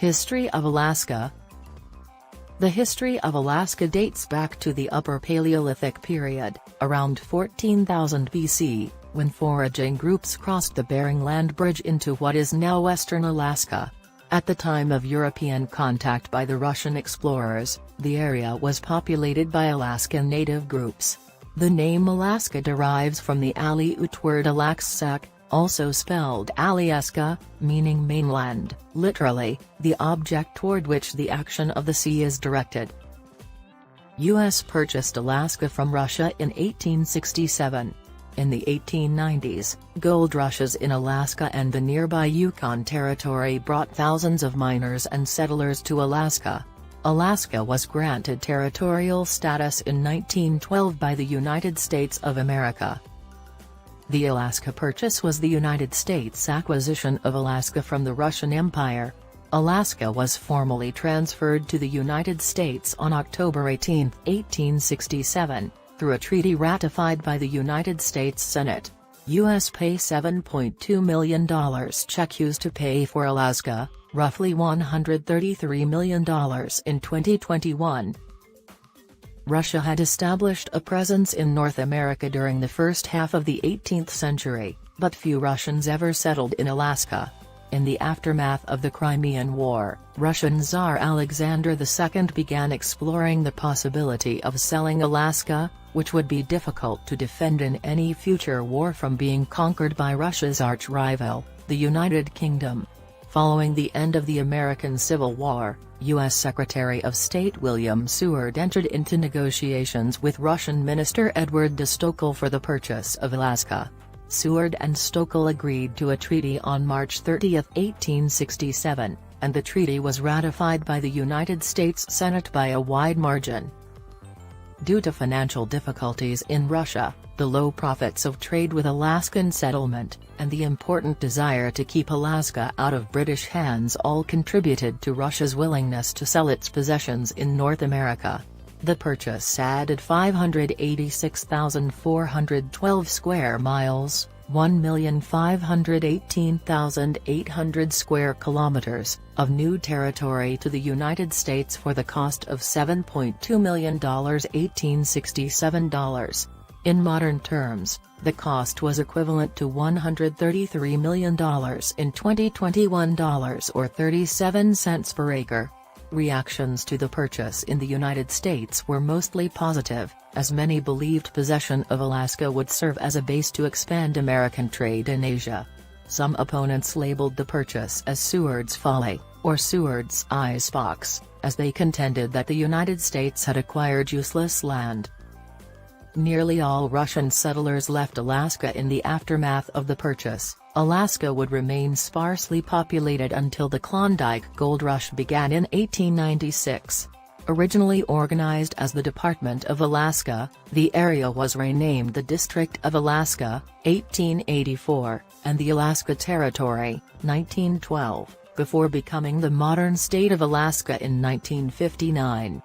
History of Alaska. The history of Alaska dates back to the Upper Paleolithic period, around 14,000 BC, when foraging groups crossed the Bering Land Bridge into what is now western Alaska. At the time of European contact by the Russian explorers, the area was populated by Alaskan native groups. The name Alaska derives from the Aleut word Alaksak, also spelled Alyeska, meaning mainland, literally, the object toward which the action of the sea is directed. U.S. purchased Alaska from Russia in 1867. In the 1890s, gold rushes in Alaska and the nearby Yukon Territory brought thousands of miners and settlers to Alaska. Alaska was granted territorial status in 1912 by the United States of America. The Alaska Purchase was the United States' acquisition of Alaska from the Russian Empire. Alaska was formally transferred to the United States on October 18, 1867, through a treaty ratified by the United States Senate. U.S. pay $7.2 million check used to pay for Alaska, roughly $133 million in 2021. Russia had established a presence in North America during the first half of the 18th century, but few Russians ever settled in Alaska. In the aftermath of the Crimean War, Russian Tsar Alexander II began exploring the possibility of selling Alaska, which would be difficult to defend in any future war from being conquered by Russia's arch-rival, the United Kingdom. Following the end of the American Civil War, U.S. Secretary of State William Seward entered into negotiations with Russian Minister Edward de Stockel for the purchase of Alaska. Seward and Stockel agreed to a treaty on March 30, 1867, and the treaty was ratified by the United States Senate by a wide margin. Due to financial difficulties in Russia, the low profits of trade with Alaskan settlement, and the important desire to keep Alaska out of British hands all contributed to Russia's willingness to sell its possessions in North America. The purchase added 586,412 square miles, 1,518,800 square kilometers, of new territory to the United States for the cost of $7.2 million $1867. In modern terms, the cost was equivalent to $133 million in 2021 dollars or 37 cents per acre. Reactions to the purchase in the United States were mostly positive, as many believed possession of Alaska would serve as a base to expand American trade in Asia. Some opponents labeled the purchase as Seward's folly, or Seward's icebox, as they contended that the United States had acquired useless land. Nearly all Russian settlers left Alaska in the aftermath of the purchase. Alaska would remain sparsely populated until the Klondike Gold Rush began in 1896. Originally organized as the Department of Alaska, the area was renamed the District of Alaska, 1884, and the Alaska Territory, 1912, before becoming the modern state of Alaska in 1959.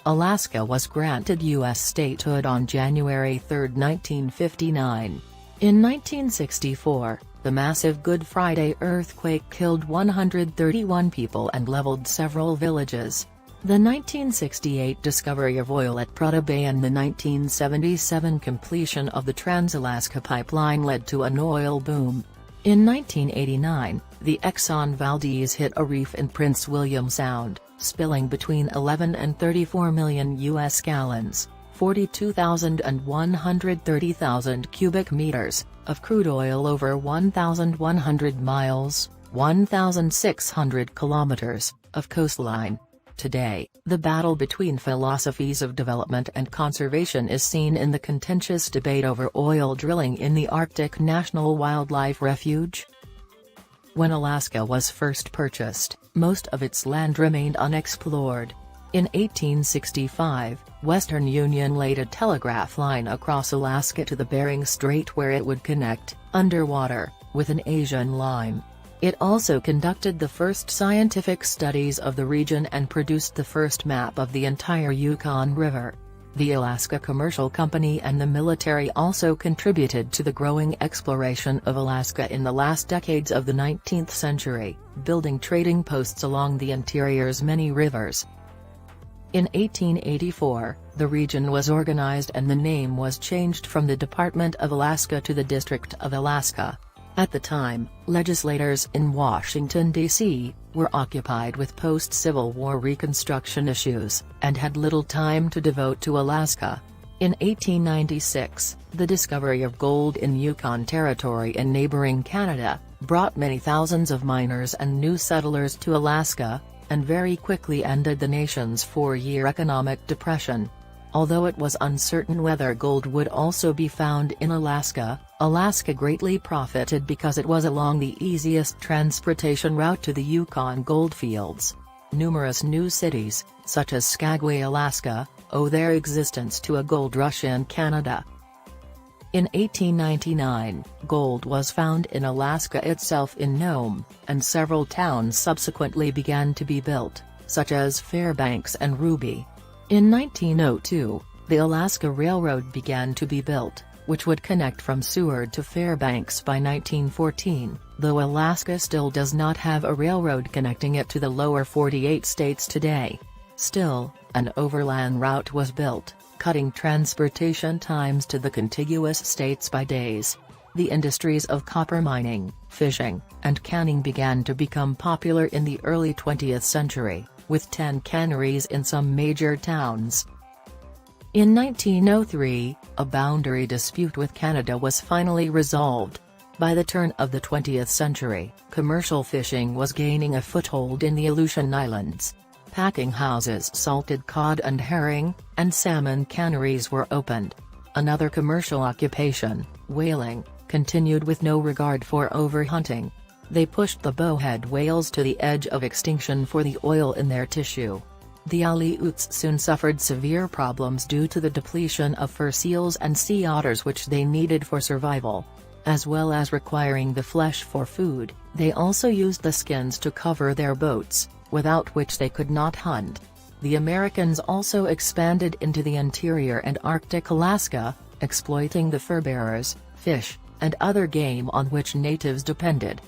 Alaska was granted U.S. statehood on January 3, 1959. In 1964, the massive Good Friday earthquake killed 131 people and leveled several villages. The 1968 discovery of oil at Prudhoe Bay and the 1977 completion of the Trans-Alaska Pipeline led to an oil boom. In 1989, the Exxon Valdez hit a reef in Prince William Sound, spilling between 11 and 34 million U.S. gallons. 42,000 and 130,000 cubic meters, of crude oil over 1,100 miles, 1,600 kilometers, of coastline. Today, the battle between philosophies of development and conservation is seen in the contentious debate over oil drilling in the Arctic National Wildlife Refuge. When Alaska was first purchased, most of its land remained unexplored. In 1865, Western Union laid a telegraph line across Alaska to the Bering Strait where it would connect, underwater, with an Asian line. It also conducted the first scientific studies of the region and produced the first map of the entire Yukon River. The Alaska Commercial Company and the military also contributed to the growing exploration of Alaska in the last decades of the 19th century, building trading posts along the interior's many rivers. In 1884, the region was organized and the name was changed from the Department of Alaska to the District of Alaska. At the time, legislators in Washington, D.C., were occupied with post-Civil War Reconstruction issues, and had little time to devote to Alaska. In 1896, the discovery of gold in Yukon Territory in neighboring Canada, brought many thousands of miners and new settlers to Alaska, and very quickly ended the nation's four-year economic depression. Although it was uncertain whether gold would also be found in Alaska, Alaska greatly profited because it was along the easiest transportation route to the Yukon goldfields. Numerous new cities, such as Skagway, Alaska, owe their existence to a gold rush in Canada. In 1899, gold was found in Alaska itself in Nome, and several towns subsequently began to be built, such as Fairbanks and Ruby. In 1902, the Alaska Railroad began to be built, which would connect from Seward to Fairbanks by 1914, though Alaska still does not have a railroad connecting it to the lower 48 states today. Still, an overland route was built, cutting transportation times to the contiguous states by days. The industries of copper mining, fishing, and canning began to become popular in the early 20th century, with 10 canneries in some major towns. In 1903, a boundary dispute with Canada was finally resolved. By the turn of the 20th century, commercial fishing was gaining a foothold in the Aleutian Islands. Packing houses, salted cod and herring, and salmon canneries were opened. Another commercial occupation, whaling, continued with no regard for overhunting. They pushed the bowhead whales to the edge of extinction for the oil in their tissue. The Aleuts soon suffered severe problems due to the depletion of fur seals and sea otters which they needed for survival. As well as requiring the flesh for food, they also used the skins to cover their boats, without which they could not hunt. The Americans also expanded into the interior and Arctic Alaska, exploiting the fur-bearers, fish, and other game on which natives depended.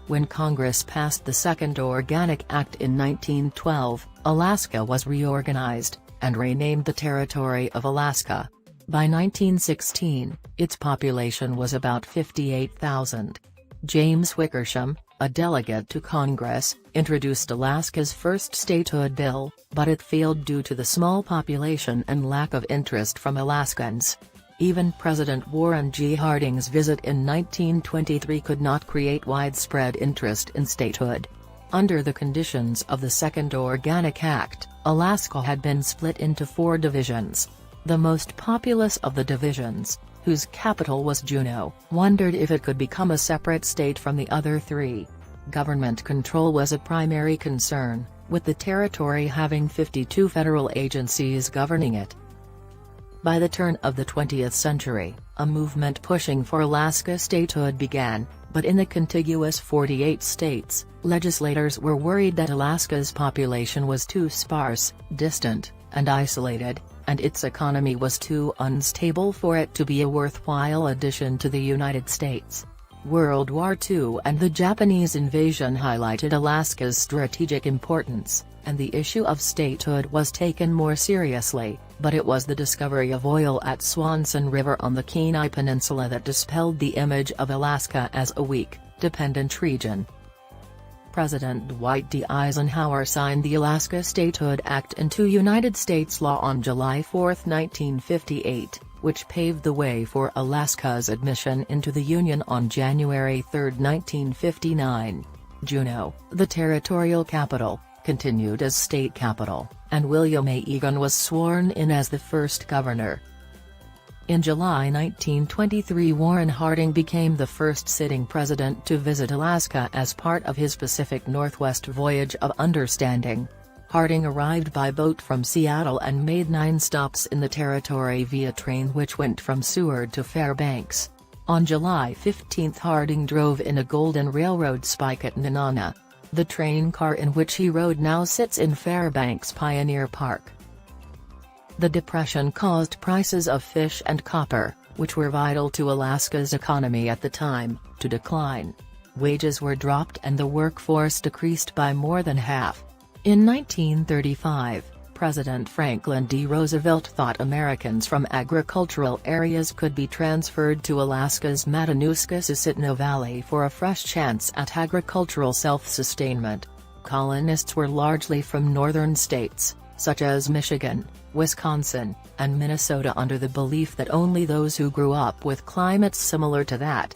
When Congress passed the Second Organic Act in 1912, Alaska was reorganized, and renamed the Territory of Alaska. By 1916, its population was about 58,000. James Wickersham, a delegate to Congress, introduced Alaska's first statehood bill, but it failed due to the small population and lack of interest from Alaskans. Even President Warren G. Harding's visit in 1923 could not create widespread interest in statehood. Under the conditions of the Second Organic Act, Alaska had been split into 4 divisions. The most populous of the divisions, whose capital was Juneau, wondered if it could become a separate state from the other 3. Government control was a primary concern, with the territory having 52 federal agencies governing it. By the turn of the 20th century, a movement pushing for Alaska statehood began, but in the contiguous 48 states, legislators were worried that Alaska's population was too sparse, distant, and isolated, and its economy was too unstable for it to be a worthwhile addition to the United States. World War II and the Japanese invasion highlighted Alaska's strategic importance, and the issue of statehood was taken more seriously, but it was the discovery of oil at Swanson River on the Kenai Peninsula that dispelled the image of Alaska as a weak, dependent region. President Dwight D. Eisenhower signed the Alaska Statehood Act into United States law on July 4, 1958, which paved the way for Alaska's admission into the Union on January 3, 1959. Juneau, the territorial capital, continued as state capital, and William A. Egan was sworn in as the first governor. In July 1923, Warren Harding became the first sitting president to visit Alaska as part of his Pacific Northwest Voyage of Understanding. Harding arrived by boat from Seattle and made 9 stops in the territory via train which went from Seward to Fairbanks. On July 15 Harding drove in a Golden Railroad spike at Nenana. The train car in which he rode now sits in Fairbanks Pioneer Park. The depression caused prices of fish and copper, which were vital to Alaska's economy at the time, to decline. Wages were dropped and the workforce decreased by more than half. In 1935, President Franklin D. Roosevelt thought Americans from agricultural areas could be transferred to Alaska's Matanuska-Susitna Valley for a fresh chance at agricultural self-sustainment. Colonists were largely from northern states, such as Michigan, Wisconsin, and Minnesota, under the belief that only those who grew up with climates similar to that.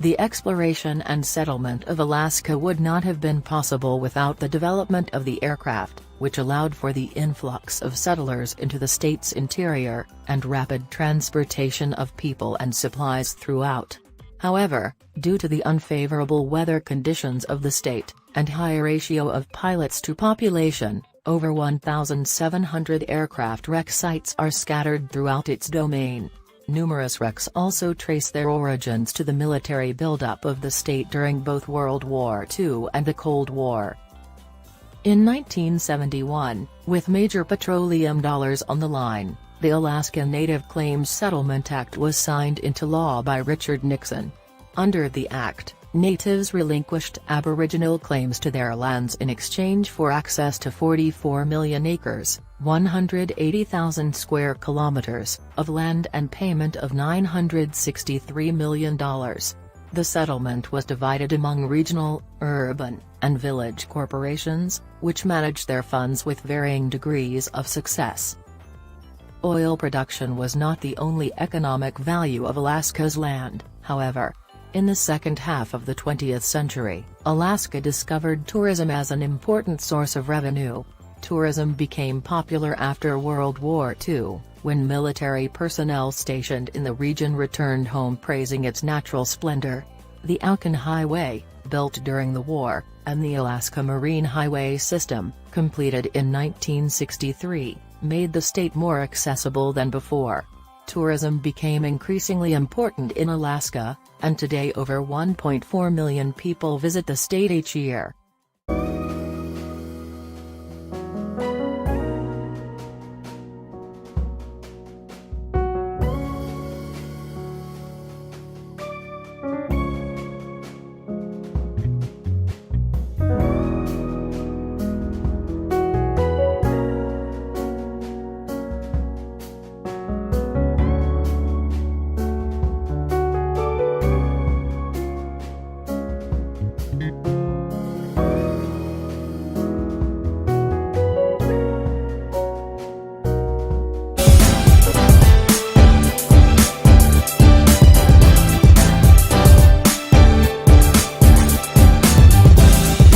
The exploration and settlement of Alaska would not have been possible without the development of the aircraft, which allowed for the influx of settlers into the state's interior, and rapid transportation of people and supplies throughout. However, due to the unfavorable weather conditions of the state, and high ratio of pilots to population, over 1,700 aircraft wreck sites are scattered throughout its domain. Numerous wrecks also trace their origins to the military buildup of the state during both World War II and the Cold War. In 1971, with major petroleum dollars on the line, the Alaska Native Claims Settlement Act was signed into law by Richard Nixon. Under the act, natives relinquished Aboriginal claims to their lands in exchange for access to 44 million acres, 180,000 square kilometers, of land and payment of $963 million. The settlement was divided among regional, urban, and village corporations, which managed their funds with varying degrees of success. Oil production was not the only economic value of Alaska's land, however. In the second half of the 20th century, Alaska discovered tourism as an important source of revenue. Tourism became popular after World War II, when military personnel stationed in the region returned home praising its natural splendor. The Alaskan Highway, built during the war, and the Alaska Marine Highway System, completed in 1963, made the state more accessible than before. Tourism became increasingly important in Alaska, and today over 1.4 million people visit the state each year.